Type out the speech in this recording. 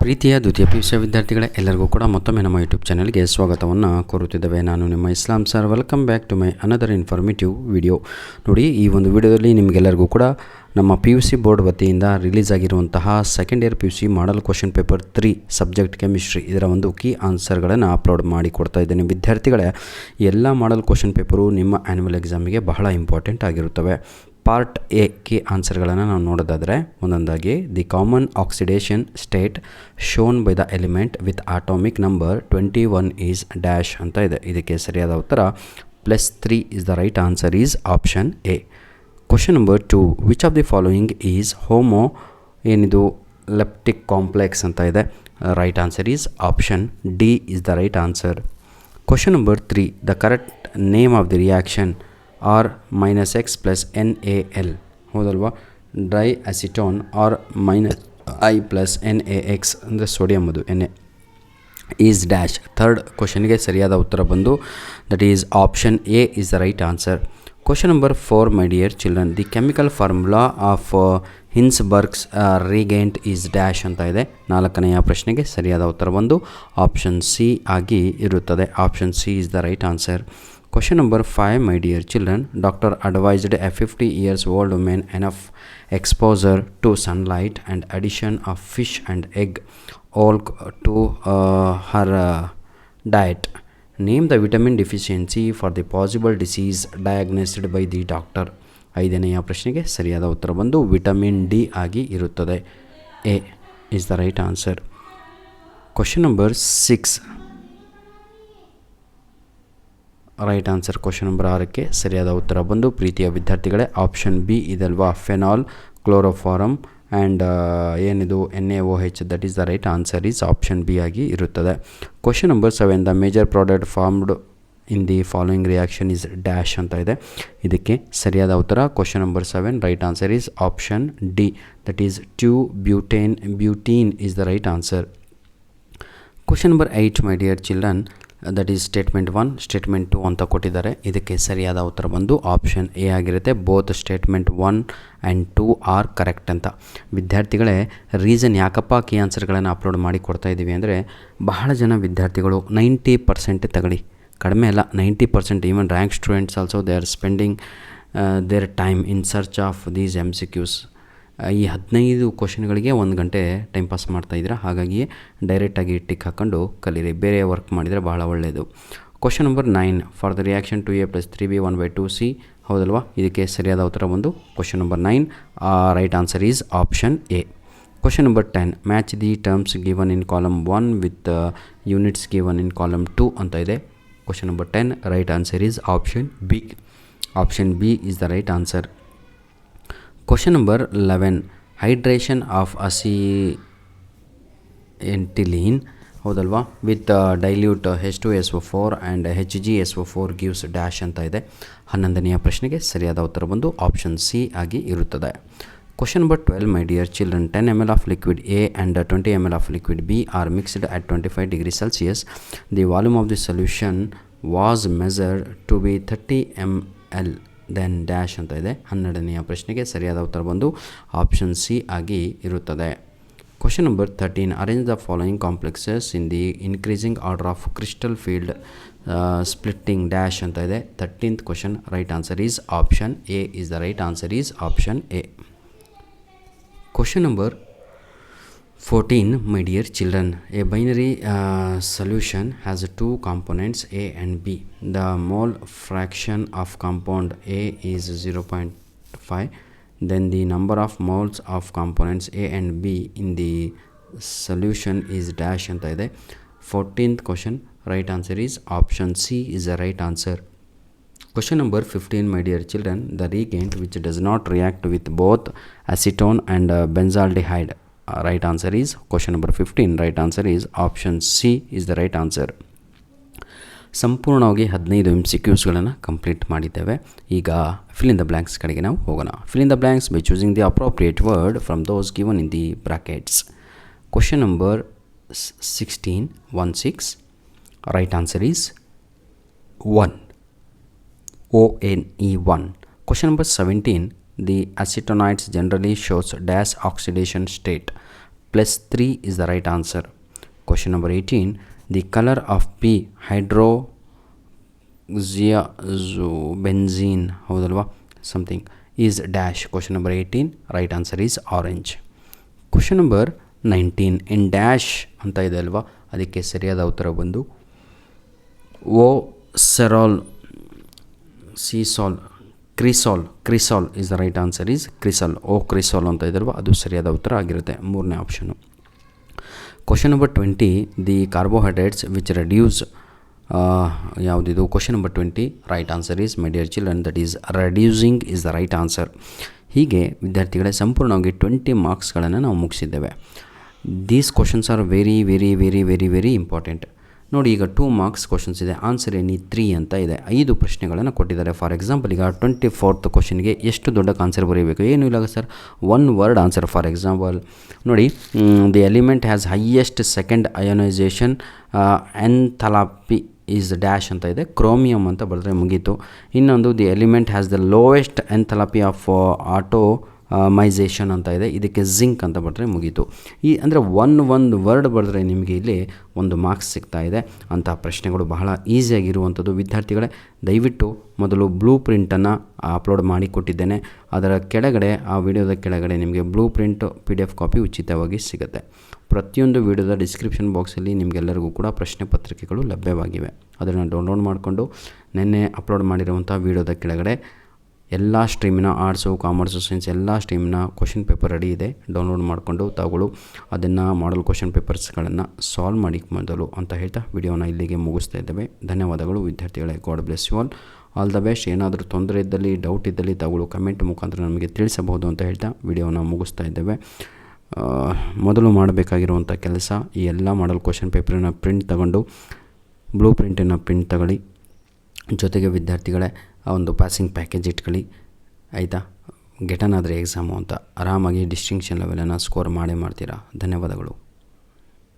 ಪ್ರೀತಿಯ ದ್ವಿತೀಯ PUC ವಿದ್ಯಾರ್ಥಿಗಳೇ, ಎಲ್ಲರಿಗೂ ಕೂಡ ಮತ್ತೊಮ್ಮೆ ನಮ್ಮ ಯೂಟ್ಯೂಬ್ ಚಾನಲ್ಗೆ ಸ್ವಾಗತವನ್ನು ಕೋರುತ್ತಿದ್ದೇವೆ. ನಾನು ನಿಮ್ಮ Islam sir. Welcome back to my another informative video. ನೋಡಿ, ಈ ಒಂದು ವಿಡಿಯೋದಲ್ಲಿ ನಿಮಗೆಲ್ಲರಿಗೂ ಕೂಡ ನಮ್ಮ PUC ಬೋರ್ಡ್ ವತಿಯಿಂದ ರಿಲೀಸ್ ಆಗಿರುವಂತಹ second year PUC model question paper 3 subject chemistry ಇದರ ಒಂದು ಕೀ ಆನ್ಸರ್ಗಳನ್ನು ಅಪ್ಲೋಡ್ ಮಾಡಿ ಕೊಡ್ತಾ ಇದ್ದೇನೆ. ವಿದ್ಯಾರ್ಥಿಗಳೇ, ಎಲ್ಲ ಮಾಡಲ್ ಕ್ವಶನ್ ಪೇಪರು ನಿಮ್ಮ ಆ್ಯನ್ಯುವಲ್ ಎಕ್ಸಾಮಿಗೆ ಬಹಳ ಇಂಪಾರ್ಟೆಂಟ್ ಆಗಿರುತ್ತವೆ. ಪಾರ್ಟ್ ಎ ಕೀ ಆನ್ಸರ್ಗಳನ್ನು ನಾವು ನೋಡೋದಾದರೆ ಒಂದೊಂದಾಗಿ the common oxidation state shown by the element with atomic number 21 is dash ಅಂತ ಇದೆ. ಇದಕ್ಕೆ ಸರಿಯಾದ ಉತ್ತರ +3 is the right answer is option A. Question number 2, which of the following is homo ಏನಿದು leptic complex ಅಂತ ಇದೆ. Right answer is option D is the right answer. Question number 3, the correct name of the reaction are -X + NaL ಹೌದಲ್ವಾ. Dry acetone R -I + NaX ಅಂದರೆ sodium ಅದು Na is dash. Third ಕ್ವಶನ್ಗೆ ಸರಿಯಾದ ಉತ್ತರ ಬಂದು that is option A is the right answer. Question number 4, my dear children, the chemical formula of Hinsberg's reagent is dash ಅಂತ ಇದೆ. ನಾಲ್ಕನೆಯ ಪ್ರಶ್ನೆಗೆ ಸರಿಯಾದ ಉತ್ತರ ಬಂದು ಆಪ್ಷನ್ ಸಿ ಆಗಿ ಇರುತ್ತದೆ. Option C is the right answer. Question number 5, my dear children, doctor advised a 50 years old woman enough exposure to sunlight and addition of fish and egg yolk to her diet. Name the vitamin deficiency for the possible disease diagnosed by the doctor. ಐದನೆಯ ಪ್ರಶ್ನೆಗೆ ಸರಿಯಾದ ಉತ್ತರ ಬಂದು vitamin D ಆಗಿ ಇರುತ್ತದೆ. A is the right answer. Question number 6, right answer. Question number 6ಕ್ಕೆ ಸರಿಯಾದ ಉತ್ತರ ಬಂದು ಪ್ರೀತಿಯ ವಿದ್ಯಾರ್ಥಿಗಳೇ ಆಪ್ಷನ್ ಬಿ ಇದಲ್ವಾ, ಫೆನಾಲ್ ಕ್ಲೋರೋಫಾರಮ್ ಆ್ಯಂಡ್ ಏನಿದು NaOH, that is the right answer is option B ಆಗಿ ಇರುತ್ತದೆ. Question number 7, the major product formed in the following reaction is dash ಅಂತ ಇದೆ. ಇದಕ್ಕೆ ಸರಿಯಾದ ಉತ್ತರ question number 7 right answer is option D, that is butene is the right answer. Question number 8, my dear children, that is statement 1, statement 2 ಅಂತ ಕೊಟ್ಟಿದ್ದಾರೆ. ಇದಕ್ಕೆ ಸರಿಯಾದ ಉತ್ತರ ಬಂದು ಆಪ್ಷನ್ ಎ ಆಗಿರುತ್ತೆ. Both statement 1 and 2 are correct ಅಂತ. ವಿದ್ಯಾರ್ಥಿಗಳೇ, ರೀಸನ್ ಯಾಕಪ್ಪ ಕೀ ಆನ್ಸರ್ಗಳನ್ನು ಅಪ್ಲೋಡ್ ಮಾಡಿ ಕೊಡ್ತಾ ಇದ್ದೀವಿ ಅಂದರೆ, ಬಹಳ ಜನ ವಿದ್ಯಾರ್ಥಿಗಳು 90% ತಗೊಳ್ಳಿ, ಕಡಿಮೆ ಅಲ್ಲ 90%, even rank students also they are spending there time in search of these MCQs. ಈ 15 ಕ್ವಶನ್ಗಳಿಗೆ 1 ಗಂಟೆ ಟೈಮ್ ಪಾಸ್ ಮಾಡ್ತಾಯಿದ್ದೀರಾ. ಹಾಗಾಗಿ ಡೈರೆಕ್ಟಾಗಿ ಟಿಕ್ ಹಾಕ್ಕೊಂಡು ಕಲೀರಿ, ಬೇರೆ ವರ್ಕ್ ಮಾಡಿದರೆ ಭಾಳ ಒಳ್ಳೆಯದು. Question number 9, for the reaction 2A + 3B 1/2C ಹೌದಲ್ವಾ. ಇದಕ್ಕೆ ಸರಿಯಾದ ಉತ್ತರ ಬಂದು question number 9 right answer is option A. Question number 10, match the terms given in column 1 with units given in column 2 ಅಂತ ಇದೆ. Question number 10 right answer is option B. Option B is the right answer. Question number 11, hydration of acetylene ಹೌದಲ್ವಾ with dilute H2SO4 and HgSO4 gives dash ಅಂತ ಇದೆ. 11ನೆಯ ಪ್ರಶ್ನೆಗೆ ಸರಿಯಾದ ಉತ್ತರ ಬಂದು option C ಆಗಿ ಇರುತ್ತದೆ. Question number 12, my dear children, 10 ml of liquid A and 20 ml of liquid B are mixed at 25 degrees Celsius. The volume of the solution was measured to be 30 ml then dash ಅಂತ ಇದೆ. 12ನೆಯ ಪ್ರಶ್ನೆಗೆ ಸರಿಯಾದ ಉತ್ತರ ಬಂದು option C ಆಗಿ ಇರುತ್ತದೆ. Question number 13, arrange the following complexes in the increasing order of crystal field splitting dash ಅಂತ ಇದೆ. 13th question right answer is option A is the right answer is option A. Question number 14, my dear children, a binary solution has 2 components A and B. The mole fraction of compound A is 0.5. Then the number of moles of components A and B in the solution is dash ಅಂತ ಇದೆ. 14th question right answer is option C is the right answer. Question number 15, my dear children, the reagent which does not react with both acetone and benzaldehyde. Right answer is question number 15 right answer is option C is the right answer. ಸಂಪೂರ್ಣವಾಗಿ 15 MCQಸ್ಗಳನ್ನು complete ಮಾಡಿದ್ದೇವೆ. ಈಗ fill in the blanks ಕಡೆಗೆ ನಾವು ಹೋಗೋಣ. Fill in the blanks by choosing the appropriate word from those given in the brackets. Question number 16 right answer is 1 ONE1. Question number 17, the acetonides generally shows dash oxidation state. plus 3 is the right answer. Question number 18. The color of P hydroxybenzene ಹೌದಲ್ವಾ something is dash. Question number 18. Right answer is orange. Question number 19. in dash ಅಂತ ಇದೆ ಅಲ್ವಾ, ಅದಕ್ಕೆ ಸರಿಯಾದ ಉತ್ತರ ಬಂದು O ಸೆರಾಲ್ ಸಿಸಾಲ್ cresol is the right answer is cresol. O cresol ಅಂತ ಇದ್ರಲ್ವ, ಅದು ಸರಿಯಾದ ಉತ್ತರ ಆಗಿರುತ್ತೆ, ಮೂರನೇ ಆಪ್ಷನು. Question number 20. The carbohydrates which reduce ಯಾವುದಿದು? Question number 20. Right answer is my dear children, that is reducing is the right answer. ಹೀಗೆ ವಿದ್ಯಾರ್ಥಿಗಳೇ ಸಂಪೂರ್ಣವಾಗಿ 20 ಮಾರ್ಕ್ಸ್ಗಳನ್ನು ನಾವು ಮುಗಿಸಿದ್ದೇವೆ. These questions are very very very very very important. ನೋಡಿ, ಈಗ 2 ಮಾರ್ಕ್ಸ್ ಕ್ವಶನ್ಸ್ ಇದೆ, ಆನ್ಸರ್ ಎನಿ 3 ಅಂತ ಇದೆ. 5 ಪ್ರಶ್ನೆಗಳನ್ನು ಕೊಟ್ಟಿದ್ದಾರೆ. ಫಾರ್ ಎಕ್ಸಾಂಪಲ್, ಈಗ 24th ಕ್ವಶನ್ಗೆ ಎಷ್ಟು ದೊಡ್ಡಕ್ಕೆ ಆನ್ಸರ್ ಬರೀಬೇಕು? ಏನೂ ಇಲ್ಲ sir, 1 word answer. For example ನೋಡಿ, the element has highest second ionisation enthalpy is dash ಅಂತ ಇದೆ, ಕ್ರೋಮಿಯಮ್ ಅಂತ ಬರೆದ್ರೆ ಮುಗೀತು. ಇನ್ನೊಂದು, the element has the lowest enthalpy of atomisation ಅಂತ ಇದೆ, ಇದಕ್ಕೆ ಜಿಂಕ್ ಅಂತ ಬರೆದ್ರೆ ಮುಗೀತು. ಈ ಅಂದರೆ ಒಂದು ವರ್ಡ್ ಬರೆದ್ರೆ ನಿಮಗೆ ಇಲ್ಲಿ 1 ಮಾರ್ಕ್ಸ್ ಸಿಗ್ತಾ ಇದೆ. ಅಂಥ ಪ್ರಶ್ನೆಗಳು ಬಹಳ ಈಸಿಯಾಗಿರುವಂಥದ್ದು. ವಿದ್ಯಾರ್ಥಿಗಳೇ, ದಯವಿಟ್ಟು ಮೊದಲು ಬ್ಲೂ ಪ್ರಿಂಟನ್ನು ಅಪ್ಲೋಡ್ ಮಾಡಿ ಕೊಟ್ಟಿದ್ದೇನೆ. ಅದರ ಕೆಳಗಡೆ, ಆ ವಿಡಿಯೋದ ಕೆಳಗಡೆ ನಿಮಗೆ ಬ್ಲೂ ಪ್ರಿಂಟ್ PDF ಕಾಪಿ ಉಚಿತವಾಗಿ ಸಿಗುತ್ತೆ. ಪ್ರತಿಯೊಂದು ವಿಡಿಯೋದ ಡಿಸ್ಕ್ರಿಪ್ಷನ್ ಬಾಕ್ಸಲ್ಲಿ ನಿಮಗೆಲ್ಲರಿಗೂ ಕೂಡ ಪ್ರಶ್ನೆ ಪತ್ರಿಕೆಗಳು ಲಭ್ಯವಾಗಿವೆ. ಅದನ್ನು ಡೌನ್ಲೋಡ್ ಮಾಡಿಕೊಂಡು ನಿನ್ನೆ ಅಪ್ಲೋಡ್ ಮಾಡಿರುವಂಥ ವಿಡಿಯೋದ ಕೆಳಗಡೆ ಎಲ್ಲ ಸ್ಟ್ರೀಮಿನ ಆರ್ಟ್ಸು, ಕಾಮರ್ಸು, ಸೈನ್ಸ್ ಎಲ್ಲ ಸ್ಟ್ರೀಮಿನ ಕ್ವಶನ್ ಪೇಪರ್ ರೆಡಿ ಇದೆ. ಡೌನ್ಲೋಡ್ ಮಾಡಿಕೊಂಡು ತಾವುಗಳು ಅದನ್ನು ಮಾಡಲ್ ಕ್ವಶನ್ ಪೇಪರ್ಸ್ಗಳನ್ನು ಸಾಲ್ವ್ ಮಾಡಿ ಮೊದಲು ಅಂತ ಹೇಳ್ತಾ ವಿಡಿಯೋನ ಇಲ್ಲಿಗೆ ಮುಗಿಸ್ತಾ ಇದ್ದೇವೆ. ಧನ್ಯವಾದಗಳು ವಿದ್ಯಾರ್ಥಿಗಳೇ. God bless you all the best. ಏನಾದರೂ ತೊಂದರೆ ಇದ್ದಲ್ಲಿ, ಡೌಟ್ ಇದ್ದಲ್ಲಿ ತಾವುಗಳು ಕಮೆಂಟ್ ಮುಖಾಂತರ ನಮಗೆ ತಿಳಿಸಬಹುದು ಅಂತ ಹೇಳ್ತಾ ವಿಡಿಯೋನ ಮುಗಿಸ್ತಾ ಇದ್ದೇವೆ. ಮೊದಲು ಮಾಡಬೇಕಾಗಿರುವಂಥ ಕೆಲಸ, ಈ ಎಲ್ಲ ಮಾಡಲ್ ಕ್ವಶನ್ ಪೇಪರಿನ ಪ್ರಿಂಟ್ ತಗೊಂಡು ಬ್ಲೂ ಪ್ರಿಂಟಿನ ಪ್ರಿಂಟ್ ತಗೊಳ್ಳಿ. ಜೊತೆಗೆ ವಿದ್ಯಾರ್ಥಿಗಳೇ ಆ ಒಂದು ಪಾಸಿಂಗ್ ಪ್ಯಾಕೇಜ್ ಇಟ್ಕೊಳ್ಳಿ, ಆಯಿತಾ? ಗೆಟನ್ ಆದರೆ ಎಕ್ಸಾಮು ಅಂತ ಆರಾಮಾಗಿ ಡಿಸ್ಟಿಂಕ್ಷನ್ ಲೆವೆಲನ್ನು ಸ್ಕೋರ್ ಮಾಡೇ ಮಾಡ್ತೀರಾ. ಧನ್ಯವಾದಗಳು.